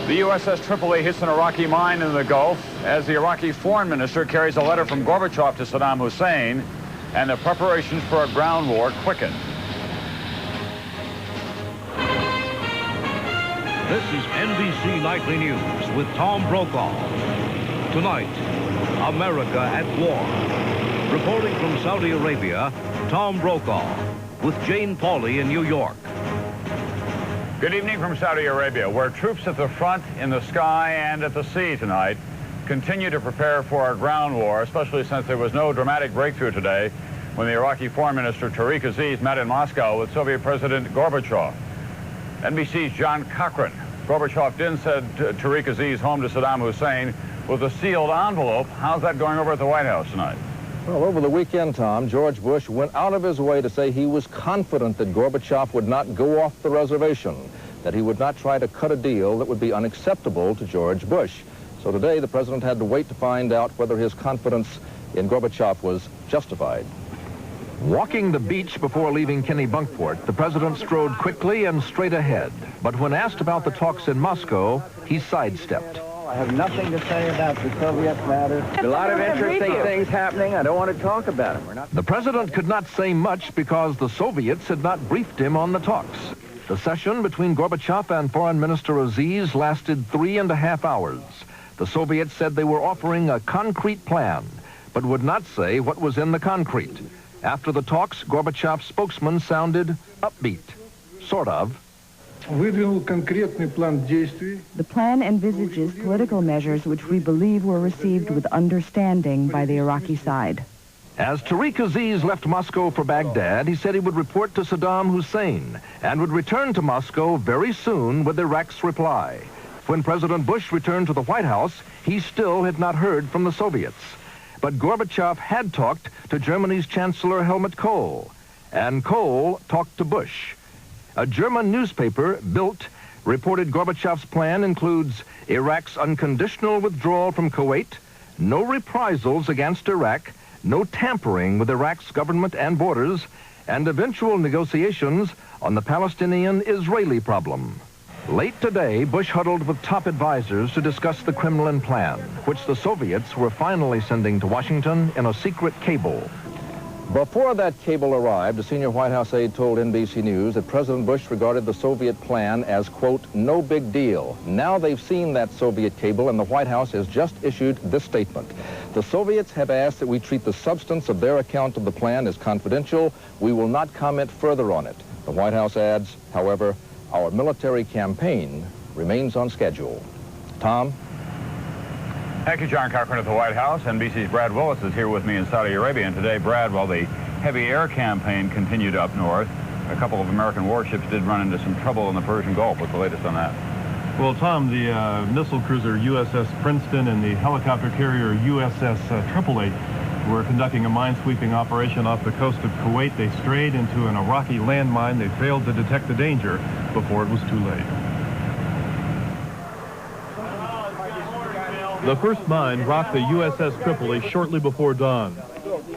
The USS Tripoli hits an Iraqi mine in the Gulf as the Iraqi foreign minister carries a letter from Gorbachev to Saddam Hussein, and the preparations for a ground war quicken. This is NBC Nightly News with Tom Brokaw. Tonight, America at war. Reporting from Saudi Arabia, Tom Brokaw with Jane Pauley in New York. Good evening from Saudi Arabia, where troops at the front, in the sky, and at the sea tonight continue to prepare for a ground war, especially since there was no dramatic breakthrough today when the Iraqi Foreign Minister Tariq Aziz met in Moscow with Soviet President Gorbachev. NBC's John Cochran. Gorbachev then sent Tariq Aziz home to Saddam Hussein with a sealed envelope. How's that going over at the White House tonight? Well, over the weekend, Tom, George Bush went out of his way to say he was confident that Gorbachev would not go off the reservation, that he would not try to cut a deal that would be unacceptable to George Bush. So today, the president had to wait to find out whether his confidence in Gorbachev was justified. Walking the beach before leaving Kennebunkport, the president strode quickly and straight ahead. But when asked about the talks in Moscow, he sidestepped. I have nothing to say about the Soviet matter. There's a lot of interesting things happening. I don't want to talk about them. The president could not say much because the Soviets had not briefed him on the talks. The session between Gorbachev and Foreign Minister Aziz lasted 3.5 hours. The Soviets said they were offering a concrete plan, but would not say what was in the concrete. After the talks, Gorbachev's spokesman sounded upbeat, sort of. The plan envisages political measures which we believe were received with understanding by the Iraqi side. As Tariq Aziz left Moscow for Baghdad, he said he would report to Saddam Hussein and would return to Moscow very soon with Iraq's reply. When President Bush returned to the White House, he still had not heard from the Soviets. But Gorbachev had talked to Germany's Chancellor Helmut Kohl, and Kohl talked to Bush. A German newspaper, Bild, reported Gorbachev's plan includes Iraq's unconditional withdrawal from Kuwait, no reprisals against Iraq, no tampering with Iraq's government and borders, and eventual negotiations on the Palestinian-Israeli problem. Late today, Bush huddled with top advisors to discuss the Kremlin plan, which the Soviets were finally sending to Washington in a secret cable. Before that cable arrived, a senior White House aide told NBC News that President Bush regarded the Soviet plan as, quote, no big deal. Now they've seen that Soviet cable, and the White House has just issued this statement. The Soviets have asked that we treat the substance of their account of the plan as confidential. We will not comment further on it. The White House adds, however, our military campaign remains on schedule. Tom? Thank you, John Cochran at the White House. NBC's Brad Willis is here with me in Saudi Arabia. And today, Brad, while the heavy air campaign continued up north, a couple of American warships did run into some trouble in the Persian Gulf. What's the latest on that? Well, Tom, the missile cruiser USS Princeton and the helicopter carrier USS Tripoli were conducting a mine-sweeping operation off the coast of Kuwait. They strayed into an Iraqi landmine. They failed to detect the danger before it was too late. The first mine rocked the USS Tripoli shortly before dawn.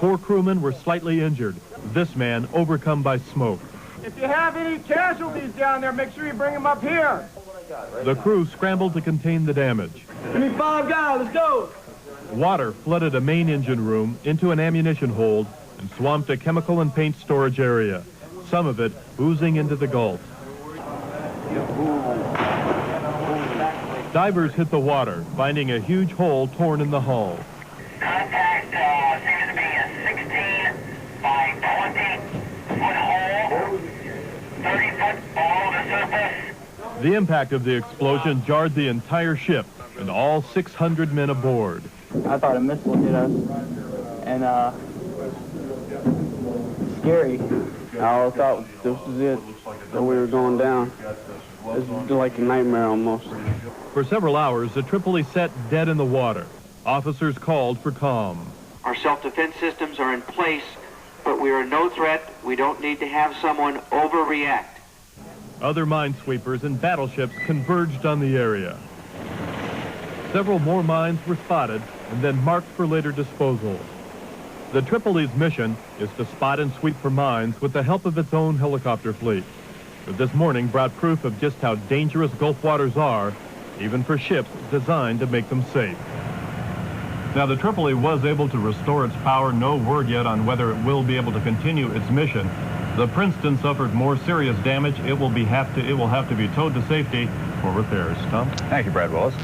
4 crewmen were slightly injured. This man overcome by smoke. If you have any casualties down there, make sure you bring them up here. The crew scrambled to contain the damage. Give me 5 guys, let's go. Water flooded a main engine room into an ammunition hold and swamped a chemical and paint storage area, some of it oozing into the Gulf. Divers hit the water, finding a huge hole torn in the hull. Contact seems to be a 16 by 20 foot hole, 30 foot below the surface. The impact of the explosion jarred the entire ship and all 600 men aboard. I thought a missile hit us, and scary. I thought this was it, that we were going down. It was like a nightmare almost. For several hours, the Tripoli sat dead in the water. Officers called for calm. Our self-defense systems are in place, but we are no threat. We don't need to have someone overreact. Other minesweepers and battleships converged on the area. Several more mines were spotted and then marked for later disposal. The Tripoli's mission is to spot and sweep for mines with the help of its own helicopter fleet. But this morning brought proof of just how dangerous Gulf waters are even for ships designed to make them safe. Now, the Tripoli was able to restore its power. No word yet on whether it will be able to continue its mission. The Princeton suffered more serious damage. It will have to be towed to safety for repairs. Tom? Thank you, Brad Willis.